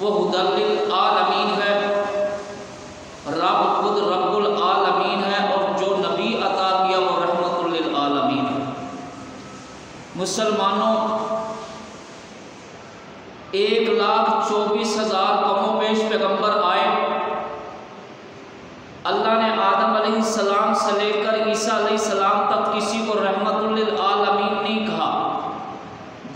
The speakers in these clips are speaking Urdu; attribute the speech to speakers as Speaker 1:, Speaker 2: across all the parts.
Speaker 1: وہ ہدی للعالمین ہے، رب خود رب العالمین ہے، اور جو نبی عطا کیا وہ رحمت للعالمین ہے۔ مسلمانوں 1,24,000 کم و بیش پیغمبر آئے۔ اللہ نے آدم علیہ السلام سے لے کر عیسیٰ علیہ السلام تک کسی کو رحمت للعالمین نہیں کہا۔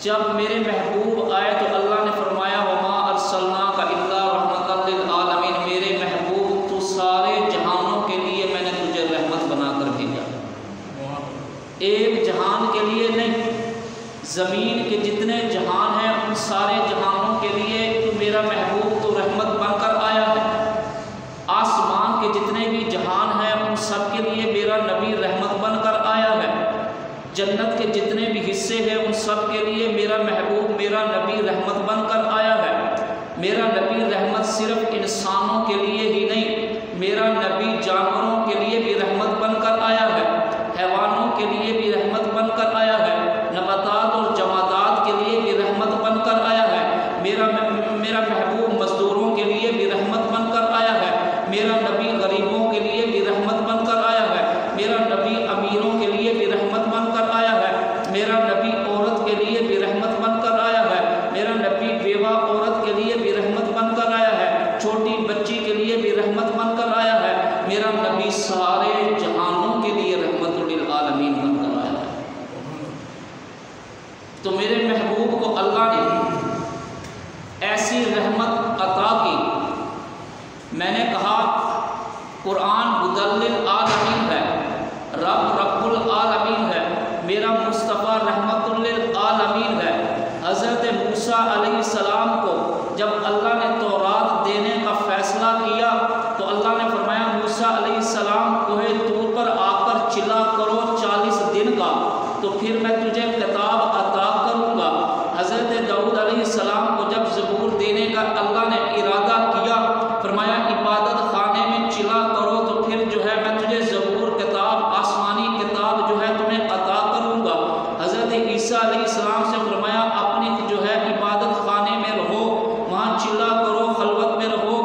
Speaker 1: جب میرے محبوب آئے تو اللہ نے فرمایا وما ارسلناک الا رحمت للعالمین، میرے محبوب تو سارے جہانوں کے لیے میں نے تجھے رحمت بنا کر بھیجا، ایک جہان کے لیے نہیں، زمین کے جتنے جہان ہیں ان سارے جہانوں کے لیے تو میرا محبوب تو رحمت بن کر آیا ہے، آسمان کے جتنے بھی جہان ہیں ان سب کے لیے میرا نبی رحمت بن کر آیا ہے، جنت کے جتنے بھی حصے ہیں ان سب کے لیے میرا محبوب میرا نبی رحمت بن کر آیا ہے۔ میرا نبی رحمت صرف انسانوں کے لیے ہی نہیں، میرا نبی جانوروں کے لیے بھی رحمت بن کر آیا ہے، حیوانوں کے لیے بھی رحمت بن کر آیا ہے، نباتات اور جمادات کے لیے بھی رحمت بن کر آیا ہے، میرا محبوب مزدوروں کے لیے بھی رحمت بن کر آیا ہے، میرا نبی غریبوں کے لیے بھی رحمت بن کر آیا ہے، میرا نبی امیروں کے لیے بھی رحمت بن کر آیا ہے، میرا نبی عورت کے لیے بھی رحمت بن کر آیا ہے، میرا نبی بیوہ عورت کے لیے بھی رحمت بن کر آیا ہے، چھوٹی بچی کے لیے بھی رحمت بن کر آیا ہے، میرا نبی سارے جہانوں کے لیے رحمت للعالمین بن کر آیا ہے۔ تو میرے محبوب کو اللہ نے ایسی رحمت عطا کی۔ میں نے کہا قرآن ہدی للعالمین ہے، رب العالمین ہے، میرا مصطفیٰ رحمت للعالمین ہے۔ حضرت موسیٰ علیہ السلام کو جب اللہ نے تورات دینے کا فیصلہ کیا تو اللہ نے فرمایا موسیٰ علیہ السلام کوہ طور پر آ کر چلا کرو 40 دن کا، تو پھر میں تجھے کتاب عطا کروں گا۔ حضرت داؤد علیہ السلام کو جب زبور دینے کا اللہ نے ارادہ کیا، فرمایا عبادت خانے میں چلا کرو، تو پھر جو ہے میں تجھے زبور کتاب آسمانی کتاب جو ہے تمہیں عطا کروں گا۔ حضرت عیسیٰ علیہ السلام سے فرمایا اپنی جو ہے عبادت خانے میں رہو، وہاں چلا کرو، خلوت میں رہو،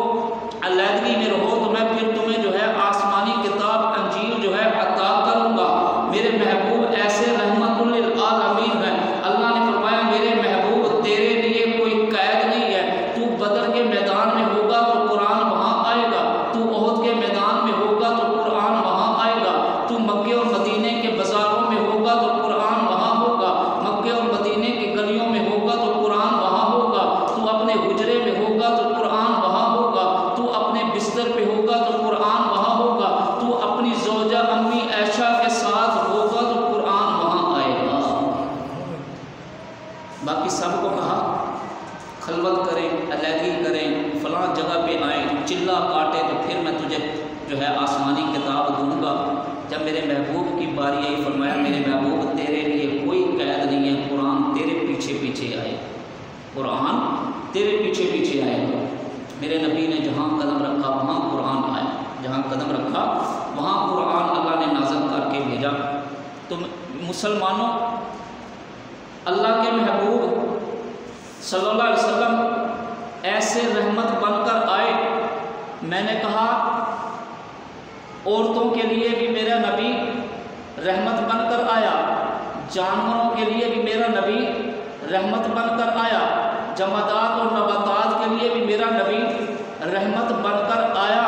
Speaker 1: علیحدگی میں رہو، تو میں پھر تمہیں جو ہے آسمانی کتاب انجیل جو ہے عطا کروں گا۔ میرے محبوب ایسے رحمت للعالمین ہے۔ اللہ نے فرمایا میرے محبوب تیرے لیے کوئی قید نہیں ہے، تو بدر کے میدان میں ہوگا تو قرآن وہاں آئے گا، تو احد کے میدان میں ہوگا تو قرآن وہاں آئے گا، تو مکے اور مدینے کے بازاروں میں ہوگا تو قرآن وہاں ہوگا، مکے اور مدینے کی گلیوں میں ہوگا تو قرآن وہاں ہوگا، تو اپنے حجرے میں ہوگا تو قرآن وہاں ہوگا، تو اپنے بستر پہ ہوگا تو قرآن وہاں ہوگا، تو اپنی زوجہ امی عائشہ کے ساتھ ہوگا تو قرآن وہاں آئے گا۔ باقی سب کو کہا خلوت کریں، علیحدگی کریں، فلاں جگہ پہ آئیں، چلا کاٹے تو پھر میں تجھے جو ہے آسمانی کتاب دوں گا۔ جب میرے محبوب کی باری آئی فرمایا میرے محبوب تیرے لیے کوئی قید نہیں ہے، قرآن تیرے پیچھے پیچھے آئے، قرآن تیرے پیچھے پیچھے آئے گا۔ میرے نبی نے جہاں قدم رکھا وہاں قرآن آیا، جہاں قدم رکھا وہاں قرآن اللہ نے نازل کر کے بھیجا۔ تو مسلمانوں اللہ کے محبوب صلی اللہ علیہ وسلم ایسے رحمت بن کر آئے۔ میں نے کہا عورتوں کے لیے بھی میرا نبی رحمت بن کر آیا، جانوروں کے لیے بھی میرا نبی رحمت بن کر آیا، جمادات اور نباتات کے لیے بھی میرا نبی رحمت بن کر آیا۔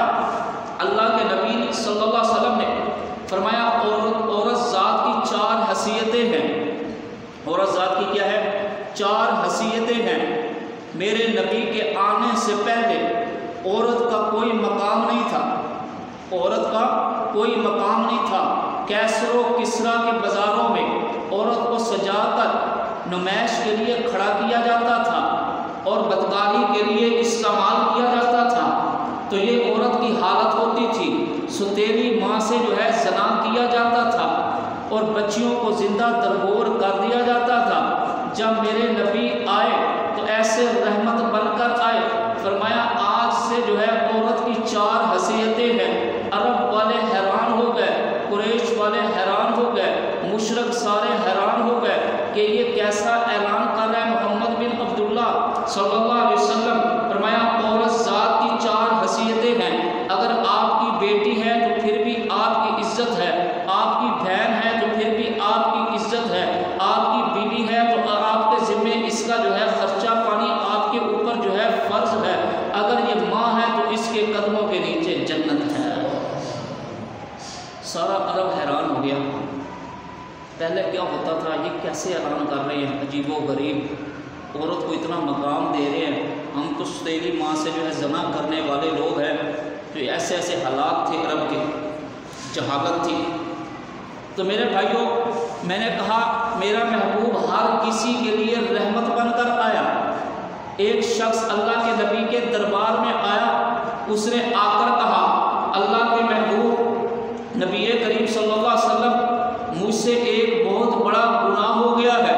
Speaker 1: اللہ کے نبی صلی اللہ علیہ وسلم نے فرمایا عورت ذات کی 4 حیثیتیں ہیں۔ عورت ذات کی کیا ہے؟ 4 حیثیتیں ہیں۔ میرے نبی کے آنے سے پہلے عورت کا کوئی مقام نہیں تھا، عورت کا کوئی مقام نہیں تھا۔ کیسر و کسریٰ کے بازاروں میں عورت کو سجا کر نمائش کے لیے کھڑا کیا جاتا تھا اور بدکاری کے لیے استعمال کیا جاتا تھا۔ تو یہ عورت کی حالت ہوتی تھی، ستیلی ماں سے جو ہے زنا کیا جاتا تھا اور بچیوں کو زندہ درگور کر دیا جاتا تھا۔ جب میرے نبی آئے تو ایسے رحمت بن کر آئے، فرمایا آج سے جو ہے عورت کی 4 حیثیتیں ہیں۔ عرب والے حیران ہو گئے، قریش والے حیران ہو گئے، مشرک سارے حیران ہو گئے کہ یہ کیسا اعلان کر رہا ہے محمد بن عبداللہ صلی اللہ علیہ وسلم۔ فرمایا کیا ہوتا تھا، یہ کیسے اعلان کر رہے ہیں، عجیب و غریب، عورت کو اتنا مقام دے رہے ہیں، ہم تو سوتیلی ماں سے جو ہے زنا کرنے والے لوگ ہیں. تو ایسے ایسے حالات تھے عرب کے، جہالت تھی. تو میرے بھائیوں، میں نے کہا میرا محبوب ہر کسی کے لیے رحمت بن کر آیا. ایک شخص اللہ کے نبی کے دربار میں آیا، اس نے آ کر کہا اللہ کے محبوب نبی کریم صلی اللہ علیہ وسلم، مجھ سے ایک بہت بڑا گناہ ہو گیا ہے.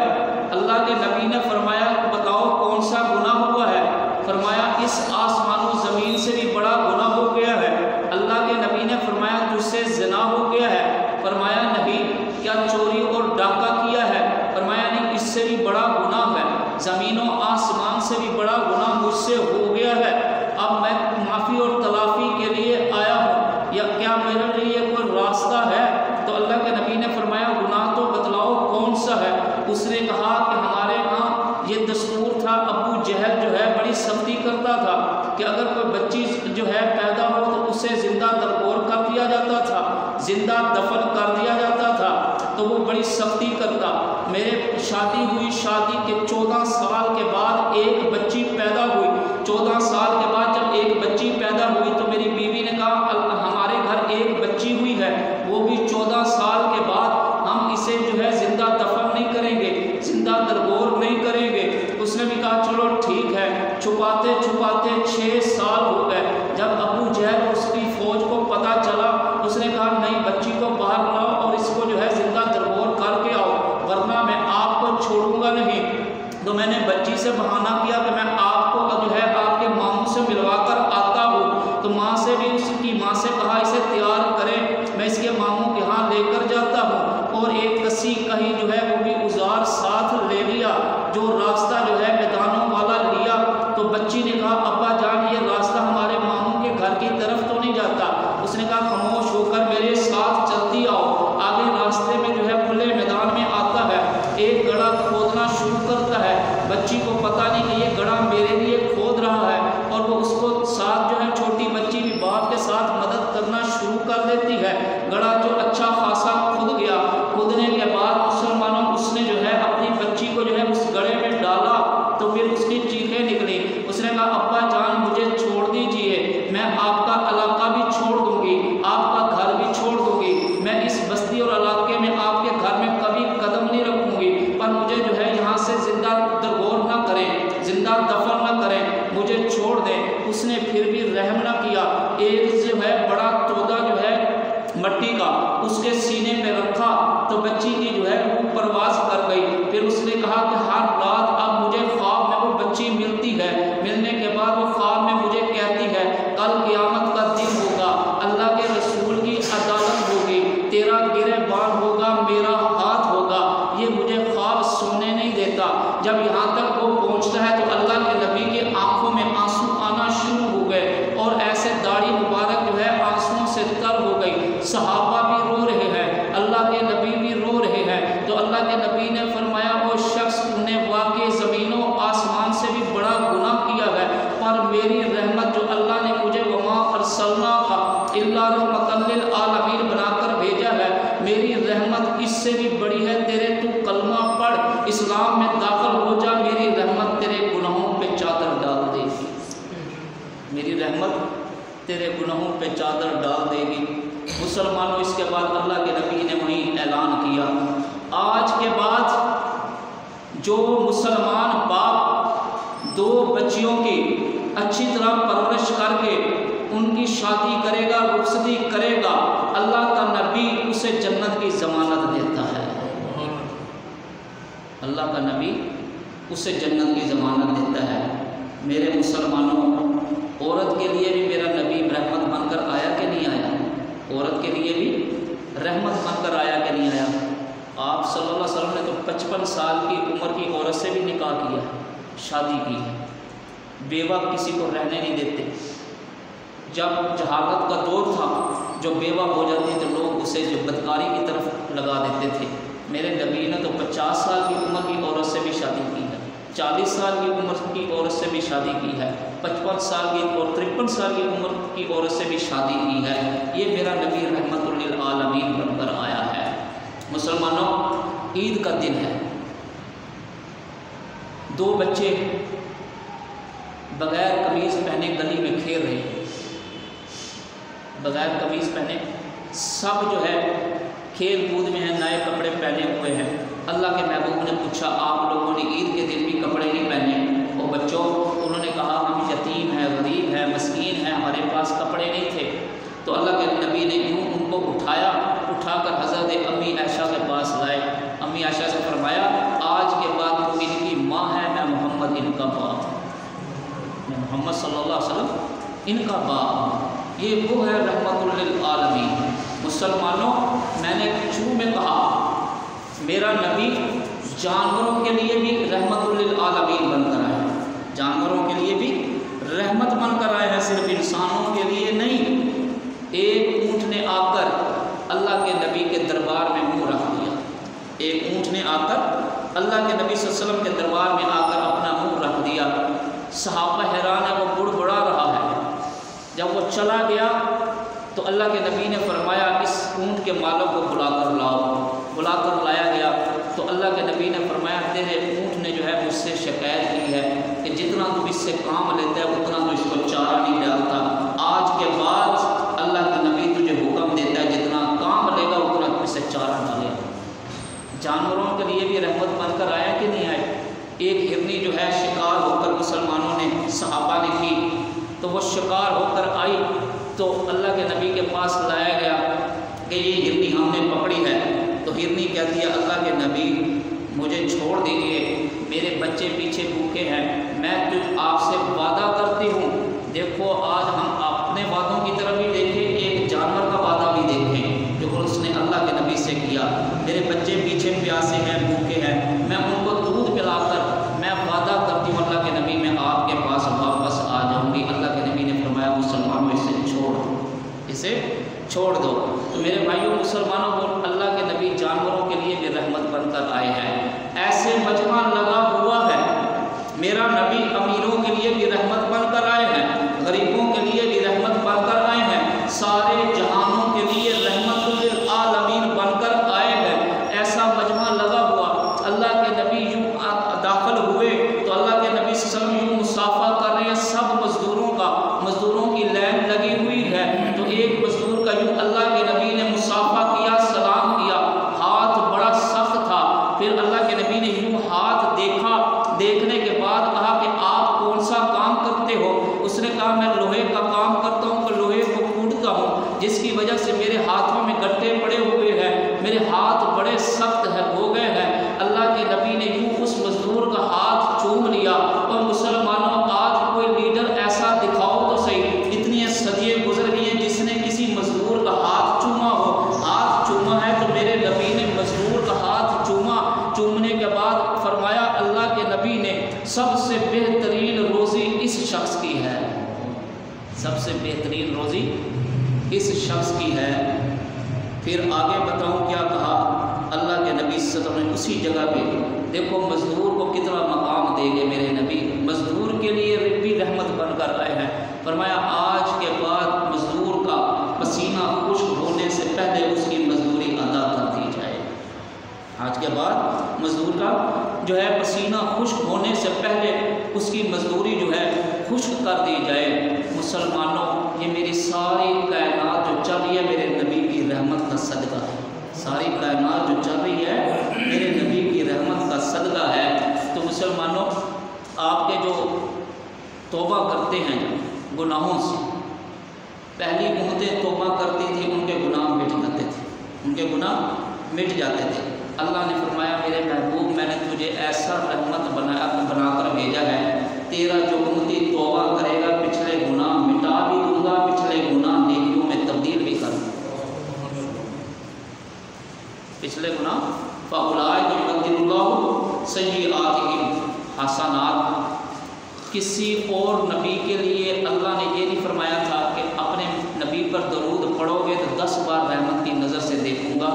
Speaker 1: اللہ کے نبی نے فرمایا بتاؤ کون سا گناہ ہوا ہے؟ فرمایا اس آسمان و زمین سے بھی بڑا گناہ ہو گیا ہے. اللہ کے نبی نے فرمایا تجھ سے زنا ہو گیا ہے؟ فرمایا نہیں. کیا چوری اور ڈاکہ کیا ہے؟ فرمایا نہیں، اس سے بھی بڑا گناہ ہے. زمین و آسمان سے بھی بڑا گناہ مجھ سے ہو گیا ہے. اب میں معافی اور تلافی کے لیے آیا ہوں، یا کیا میرے لیے کوئی راستہ ہے؟ تو اللہ کے نبی نے فرمایا گناہ تو بتلاؤ کون سا ہے؟ اس نے کہا کہ ہمارے ہاں یہ دستور تھا، ابو جہل جو ہے بڑی سختی کرتا تھا کہ اگر کوئی بچی جو ہے پیدا ہو تو اسے زندہ درگور کر دیا جاتا تھا، زندہ دفن کر دیا جاتا تھا. تو وہ بڑی سختی کرتا. میرے شادی ہوئی، شادی کے 14 سال کے بعد ایک بچی پیدا ہوئی. 14 سال کے بعد جب ایک بچی پیدا ہوئی تو میری بیوی نے کہا ہمارے گھر ایک بچی ہوئی ہے، وہ بھی 14 سال کے بعد، ہم اسے جو ہے زندہ دفن نہیں کریں گے، زندہ درگور نہیں کریں گے. اس نے بھی کہا چلو ٹھیک ہے. چھپاتے چھپاتے 6 سال ہو گئے. جب ابو جہل اور اس کی فوج کو پتہ چلا، اس نے کہا نہیں بچی کو باہر لاؤ اور اس کو جو ہے زندہ درگور کر کے آؤ، ورنہ میں آپ کو چھوڑوں گا نہیں. تو میں نے بچی سے بہانہ کیا کہ میں آپ کو جو ہے آپ کے ماموں سے ملوا کر آتا ہوں. تو ماں سے بھی اس کی ماں سے کہا اسے تیار کریں، میں اس کے ماموں کے ہاں لے کر جاتا ہوں. اور ایک کسی کہیں جو ہے وہ بھی اوزار ساتھ لے لیا، جو راستہ جو ہے میدانوں والا لیا. تو بچی نے کہا ابا جان یہ راستہ ہمارے ماموں کے گھر کی طرف تو نہیں جاتا. اس نے کہا خاموش ہو کر میرے ساتھ چلتی آؤ. آگے راستے میں جو ہے کھلے میدان میں آتا ہے، ایک گڑھا کھودنا شروع کرتا ہے. بچی کو پتہ نہیں کہ یہ گڑھا میرے لیے کھود رہا ہے، اور وہ اس کو ساتھ جو ہے چھوٹی بچی بھی باپ کے ساتھ مدد کرنا شروع کر دیتی ہے. گڑھا جو اچھا خاصا کھود گیا. کھودنے کے بعد مسلمانوں اس نے جو ہے اپنی بچی کو جو ہے اس گڑھے میں ڈالا. تو پھر اس کی چیخیں نکلی. اس نے کہا ابا جان مجھے چھوڑ دیجئے، میں آپ کا علاقہ بھی چھوڑ دوں گی، آپ کا گھر بھی چھوڑ دوں گی، میں اس بستی اور علاقے میں آپ کے گھر میں کبھی قدم نہیں رکھوں گی، پر مجھے جو ہے یہاں سے زندہ درگور نہ کریں، زندہ دفن نہ کریں، مجھے چھوڑ دیں. اس نے پھر بھی رحم نہ کیا. ایک جو ہے بڑا تودا جو ہے مٹی کا اس کے سینے میں رکھا تو بچی کی جو ہے وہ پرواز کر گئی. پھر اس نے کہا کہ ہر رات اب مجھے خواب میں وہ بچی ملتی ہے. ملنے کے بعد وہ خواب میں مجھے کہتی ہے کل قیامت کا دن ہوگا، اللہ کے رسول کی عدالت ہوگی، تیرا گریبان ہوگا، میرا ہاتھ ہوگا. یہ مجھے خواب سونے نہیں دیتا. جب یہاں تک وہ پہنچتا ہے تو اللہ کے نبی کی آنکھوں میں آنسو آنا شروع ہو گئے، اور ایسے داڑھی مبارک جو ہے آنسوؤں سے تر ہو گئی. صحابہ بھی رو رہے ہیں، اللہ کے نبی بھی رو رہے ہیں. تو اللہ کے نبی نے فرمایا وہ شخص نے واقعی زمین و آسمان سے بھی بڑا گناہ کیا ہے، پر میری رحمت جو اللہ نے مجھے وما ارسلناک الا رحمۃ للعالمین بنا کر بھیجا ہے، میری رحمت اس سے بھی بڑی ہے. تیرے تو کلمہ پڑھ، اسلام میں داخل ہو جا، میری رحمت تیرے گناہوں پہ چادر ڈال دے گی. میری رحمت تیرے گناہوں پہ چادر ڈال دے گی. مسلمانوں اس کے بعد اللہ کے نبی نے وہیں اعلان کیا آج کے بعد جو مسلمان باپ 2 بچیوں کی اچھی طرح پرورش کر کے ان کی شادی کرے گا، رخصتی کرے گا، اللہ کا نبی اسے جنت کی ضمانت دیتا ہے. اللہ کا نبی اسے جنت کی ضمانت دیتا ہے. میرے مسلمانوں، عورت کے لیے بھی میرا نبی رحمت بن کر آیا کہ نہیں آیا؟ عورت کے لیے بھی رحمت بن کر آیا کہ نہیں آیا؟ آپ صلی اللہ علیہ وسلم نے تو 55 سال کی عمر کی عورت سے بھی نکاح کیا، شادی کی ہے. بیوہ کسی کو رہنے نہیں دیتے. جب جہالت کا دور تھا، جو بیوہ ہو جاتی تو لوگ اسے جو بدکاری کی طرف لگا دیتے تھے. میرے نبی نے تو 50 سال کی عمر کی عورت سے بھی شادی کی ہے، 40 سال کی عمر کی عورت سے بھی شادی کی ہے، 55 سال کی اور 53 سال کی عمر کی عورت سے بھی شادی کی ہے. یہ میرا نبی رحمت للعالمین بن کر آیا ہے. مسلمانوں، عید کا دن ہے، دو بچے بغیر قمیض پہنے گلی میں کھیل رہے ہیں، بغیر قمیض پہنے، سب جو ہے کھیل کود میں ہیں، نئے کپڑے پہنے ہوئے ہیں۔ اللہ کے محبوب نے پوچھا آپ لوگوں نے عید کے دن بھی کپڑے نہیں پہنے؟ وہ بچوں، انہوں نے کہا ہم یتیم ہیں، غریب ہیں، مسکین ہیں، ہمارے پاس کپڑے نہیں تھے۔ تو اللہ کے نبی نے یوں ان کو اٹھا کر حضرت امی عائشہ کے پاس لائے۔ امی عائشہ سے فرمایا آج کے بعد تو ان کی ماں ہے، میں محمد ان کا باپ، میں محمد صلی اللہ علیہ وسلم ان کا باپ۔ یہ وہ ہے رحمت للعالمین۔ مسلمانوں، میں نے شروع میں کہا میرا نبی جانوروں کے لیے بھی رحمت للعالمین بن کر آئے ہیں، جانوروں کے لیے بھی رحمت بن کر آئے ہیں، صرف انسانوں کے لیے نہیں۔ ایک اونٹ نے آ کر اللہ کے نبی کے دربار میں منہ رکھ دیا، ایک اونٹ نے آ کر اللہ کے نبی صلی اللہ علیہ وسلم کے دربار میں آ کر اپنا منہ رکھ دیا۔ صحابہ حیران ہے، وہ بڑبڑا رہا ہے۔ جب وہ چلا گیا تو اللہ کے نبی نے فرمایا اس اونٹ کے مالک کو بلا کر لاؤ۔ بلا کر لایا گیا تو اللہ کے نبی نے فرمایا تیرے اونٹ نے جو ہے مجھ سے شکایت کی ہے کہ جتنا تو اس سے کام لیتا ہے اتنا تو اس کو چارہ نہیں ڈالتا۔ آج کے بعد اللہ کے نبی تجھے حکم دیتا ہے جتنا کام لے گا اتنا تو اس سے چارہ ڈالے گا۔ جانوروں کے لیے بھی رحمت بن کر آیا کہ نہیں آئے؟ ایک ہرنی جو ہے شکار ہو کر مسلمانوں نے، صحابہ نے کی، تو وہ شکار ہو کر آئی تو اللہ کے نبی کے پاس لایا گیا کہ یہ ہرنی ہم نے پکڑی ہے۔ تو ہرنی کہتی ہے اللہ کے نبی مجھے چھوڑ دیجیے، میرے بچے پیچھے بھوکے ہیں، میں آپ سے وعدہ کرتی ہوں۔ دیکھو آج ہم اپنے وعدوں کی طرف بھی دیکھیں، ایک جانور کا وعدہ بھی دیکھیں جو اس نے اللہ کے نبی سے کیا۔ میرے بچے پیچھے پیاسے ہیں، بھوکے ہیں، میں ان کو دودھ پلا کر میں وعدہ کرتی ہوں اللہ کے نبی میں آپ کے پاس واپس آ جاؤں گی۔ اللہ کے نبی نے فرمایا مسلمانوں اسے چھوڑ دو، اسے چھوڑ دو۔ تو میرے بھائیوں مسلمانوں کو اللہ کے نبی جانوروں کے لیے بھی رحمت بن کر آئے ہیں۔ ایسے مجمع لگا ہوا ہے، میرا نبی امیروں کے لیے بھی رحمت بن کر آئے ہیں، غریبوں کے لیے بھی رحمت بن کر آئے ہیں، سارے جہانوں کے لیے رحمت للعالمین بن کر آئے ہیں۔ ایسا مجمع لگا ہوا، اللہ کے نبی یوں داخل ہوئے تو اللہ کے نبی صلی اللہ علیہ وسلم یوں مصافحہ کر رہے ہیں سب مزدوروں کا، مزدوروں کی لائن لگی ہوئی ہے۔ تو ایک مزدور کا یوں اللہ کے نبی نے مصافحہ کیا، سلام کیا، ہاتھ بڑا سخت تھا۔ پھر اللہ کے نبی نے یوں ہاتھ دیکھا، دیکھنے کے بعد کہا کہ آپ کون سا کام کرتے ہو؟ اس نے کہا میں لوہے کا کام کرتا ہوں، کہ لوہے کو کوڑتا ہوں، جس کی وجہ سے میرے ہاتھوں میں گٹے پڑے ہوئے ہیں، میرے ہاتھ بڑے سخت ہو گئے ہیں۔ اللہ کے نبی نے یوں اس مزدور کا ہاتھ چوم لیا۔ اور مسلمانوں آج کوئی لیڈر ایسا دکھاؤ تو صحیح، اتنی صدییں گزر گئی ہیں جس نے کسی مزدور کا ہاتھ چوما ہو؟ ہاتھ چوما ہے تو میرے نبی نے مزدور کا ہاتھ چوما۔ چومنے کے بعد فرمایا اللہ کے نبی نے سب سے بہترین روزی اس شخص کی ہے، سب سے بہترین روزی اس شخص کی ہے۔ پھر آگے بتاؤں کیا کہا اللہ کے نبی صلی اللہ علیہ وسلم نے اسی جگہ پہ؟ دیکھو مزدور کو کتنا مقام دے گے میرے نبی، مزدور کے لیے بھی رحمت بن کر آئے ہیں۔ فرمایا آج کے بعد مزدور کا پسینہ خشک ہونے سے پہلے اس کی مزدوری ادا کر دی جائے۔ آج کے بعد مزدور کا جو ہے پسینہ خشک ہونے سے پہلے اس کی مزدوری جو ہے خشک کر دی جائے۔ مسلمانوں یہ میری ساری کائنات جو چل رہی ہے میرے نبی کی رحمت کا صدقہ ہے، ساری کائنات جو چل رہی ہے میرے نبی کی رحمت کا صدقہ ہے۔ تو مسلمانوں آپ کے جو توبہ کرتے ہیں گناہوں سے، پہلی امتیں توبہ کرتی تھی ان کے گناہ مٹ جاتے تھے، ان کے گناہ مٹ جاتے تھے۔ اللہ نے فرمایا میرے محبوب میں نے تجھے ایسا رحمت بنا کر بھیجا ہے، تیرا جو امتی توبہ کرے گا پچھلے گناہ مٹا بھی دوں گا، پچھلے گناہ نیکیوں میں تبدیل بھی کر دوں گا، پچھلے گناہ فَأُولَٰئِکَ يُبَدِّلُ اللَّهُ سَیِّئَاتِهِمْ حسنات۔ کسی اور نبی کے لیے اللہ نے یہ نہیں فرمایا تھا کہ اپنے نبی پر درود پڑھو گے تو 10 بار رحمت کی نظر سے دیکھوں گا۔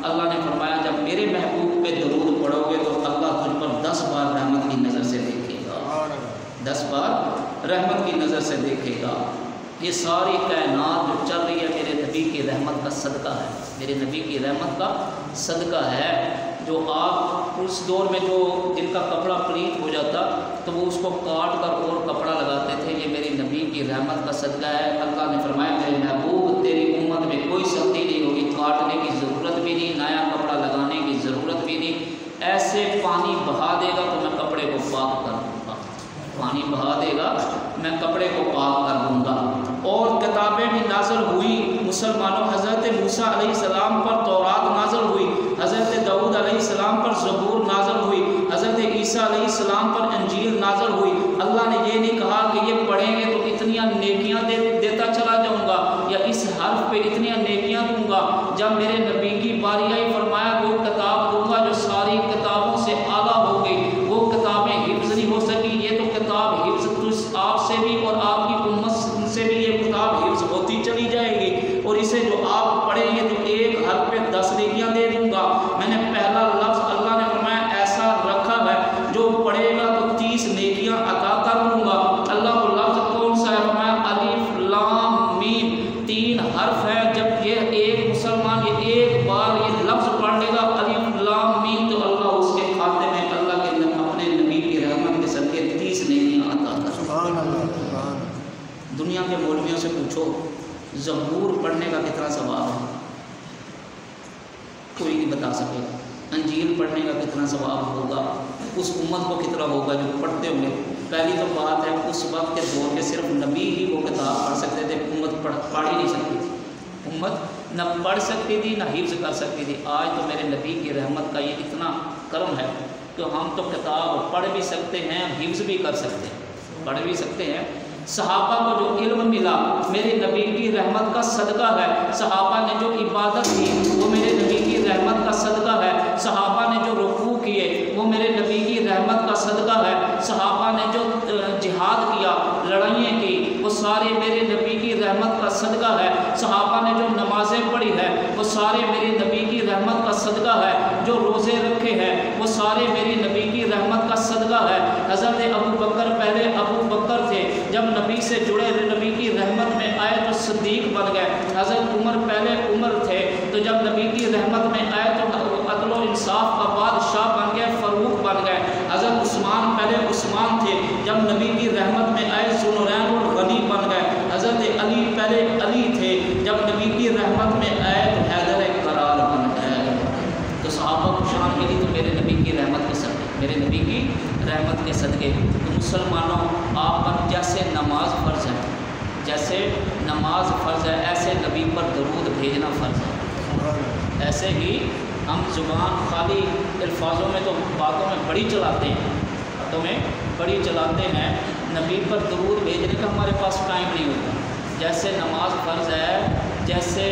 Speaker 1: اللہ نے فرمایا جب میرے محبوب پہ درود پڑھو گے تو اللہ تجھ پر 10 بار رحمت کی نظر سے دیکھے گا، 10 بار رحمت کی نظر سے دیکھے گا۔ یہ ساری کائنات جو چل رہی ہے میرے نبی کی رحمت کا صدقہ ہے، میرے نبی کی رحمت کا صدقہ ہے۔ جو آپ اس دور میں جو جن کا کپڑا پلیت ہو جاتا تو وہ اس کو کاٹ کر اور کپڑا لگاتے تھے، یہ میری نبی کی رحمت کا صدقہ ہے۔ اللہ نے فرمایا میرے محبوب تیری امت میں کوئی سختی نہیں ہوگی، کاٹنے کی ضرورت بھی نہیں، نیا کپڑا لگانے کی ضرورت بھی نہیں، ایسے پانی بہا دے گا تو میں کپڑے کو پاک کر دوں گا، پانی بہا دے گا میں کپڑے کو پاک کر دوں گا۔ اور کتابیں بھی نازل ہوئی مسلمانوں، حضرت موسیٰ علیہ السلام پر تورات نازل ہوئی، حضرت داؤد علیہ السلام پر زبور نازل ہوئی، حضرت عیسیٰ علیہ السلام پر انجیل نازل ہوئی۔ اللہ نے یہ نہیں کہا کہ یہ پڑھیں گے تو اتنی نیکیاں دیتا چلا جاؤں گا یا اس حرف پہ اتنی نیکیاں دوں گا۔ جب میرے نبی کی باری آئی فرمایا وہ کتاب دوں گا جو ساری کتابوں سے اعلیٰ ہو گئی، وہ کتابیں حفظ نہیں ہو سکی، یہ تو کتاب حفظ آپ سے بھی اور آپ کی امت سے بھی یہ کتاب حفظ ہوتی چلی جائے گی، اور اسے جو آپ پڑھیں گے تو ایک حرف پہ 10 نیکیاں دے دوں گا۔ میں نے پہلا لفظ اللہ نے فرمایا ایسا رکھا ہے جو پڑھے گا تو 30 نیکیاں عطا کر دوں گا۔ اللہ کو لفظ کون سا ہے؟ فرمایا الف لام میم، 3 حرف ہے۔ جب یہ ایک مسلمان یہ ایک بار یہ لفظ پڑھ لے گا الف لام میم تو اللہ اس کے کھاتے میں اللہ کے اپنے نبی کی رحمت کے صدقے 30 نیکیاں عطا کر دوں گا۔ دنیا کے مولویوں سے پوچھو زبور پڑھنے کا کتنا ثواب ہے، کوئی نہیں بتا سکے گا۔ انجیل پڑھنے کا کتنا ثواب ہوگا، اس امت کو کتنا ہوگا جو پڑھتے ہوں گے۔ پہلی تو بات ہے اس وقت کے دور کے صرف نبی ہی وہ کتاب پڑھ سکتے تھے، امت پڑھ ہی نہیں سکتی تھی، امت نہ پڑھ سکتی تھی نہ حفظ کر سکتی تھی۔ آج تو میرے نبی کی رحمت کا یہ اتنا کرم ہے کہ ہم تو کتاب پڑھ بھی سکتے ہیں، حفظ بھی کر سکتے ہیں، پڑھ بھی سکتے ہیں۔ صحابہ کو جو علم ملا میرے نبی کی رحمت کا صدقہ ہے، صحابہ نے جو عبادت کی وہ میرے نبی کی رحمت کا صدقہ ہے، صحابہ نے جو رکوع کیے وہ میرے نبی کی رحمت کا صدقہ ہے، صحابہ نے جو جہاد کیا، لڑائیاں کی، وہ سارے میرے نبی کی رحمت کا صدقہ ہے، صحابہ نے جو نمازیں پڑھی ہے وہ سارے میرے نبی کی رحمت کا صدقہ ہے، جو روزے رکھے ہیں وہ سارے میرے نبی کی رحمت کا صدقہ ہے۔ حضرت ابو بکر پہلے ابو بکر تھے، جب نبی سے جڑے نبی کی رحمت میں آئے تو صدیق بن گئے۔ حضرت عمر پہلے عمر تھے تو جب نبی کی رحمت میں آئے تو عدل و انصاف کا بادشاہ بن گئے، فاروق بن گئے۔ حضرت عثمان پہلے عثمان تھے، جب نبی کی رحمت میں آئے ذوالنورین الغنی بن گئے۔ حضرت علی پہلے علی تھے، جب نبی کی رحمت میں آئے تو حیدر قرار بن گئے۔ تو صحابہ کو شان ملی تو میرے نبی کی رحمت کے صدقے، میرے نبی کی رحمت کے صدقے۔ تو مسلمانوں آپ پر جیسے نماز فرض ہے، جیسے نماز فرض ہے ایسے نبی پر درود بھیجنا فرض ہے۔ ایسے ہی ہم زبان خالی الفاظوں میں تو باتوں میں بڑی چلاتے ہیں، باتوں میں بڑی چلاتے ہیں، نبی پر درود بھیجنے کا ہمارے پاس ٹائم نہیں ہوتا۔ جیسے نماز فرض ہے، جیسے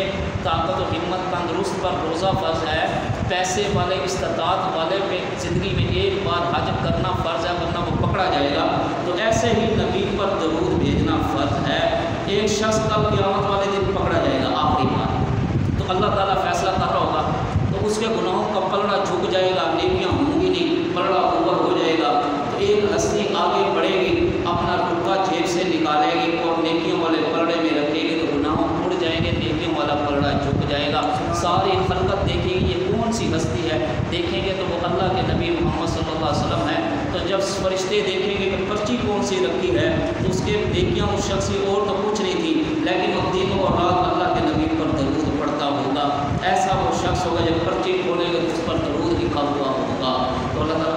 Speaker 1: طاقت و ہمت تندرست پر روزہ فرض ہے، پیسے والے استطاعت والے پہ زندگی میں ایک بار حج کرنا فرض ہے ورنہ وہ پکڑا جائے گا، تو ایسے ہی نبی پر درود بھیجنا فرض ہے۔ ایک شخص کل قیامت والے دن پکڑا جائے گا آخری بار، تو اللہ تعالیٰ فیصلہ کر رہا ہوگا تو اس کے گناہوں کا پلڑا جھک جائے گا، نیکیاں ہوں گی نہیں، پلڑا اوپر ہو جائے گا، تو ایک ہستی آگے بڑھے گی، اپنا ٹکا جیب سے نکالے گی اور نیکیوں والے پلڑے میں رکھے گی تو گناہوں اڑ جائیں گے، نیکیوں والا پلڑا جھک جائے گا۔ ساری خلقت دیکھے گی یہ کون سی ہستی ہے، دیکھیں گے تو وہ اللہ کے نبی محمد صلی اللہ علیہ وسلم ہے۔ تو جب فرشتے دیکھیں گے کہ پرچی کون سی رکھی ہے تو اس کے نیکیاں اس شخص کی اور تو کچھ نہیں تھی، لیکن وہ دن اور رات اللہ کے نبی پر درود پڑھتا ہوگا۔ ایسا وہ شخص ہوگا جب پرچی کھولے گا تو اس پر درود لکھا ہوا ہوگا۔ تو اللہ تعالیٰ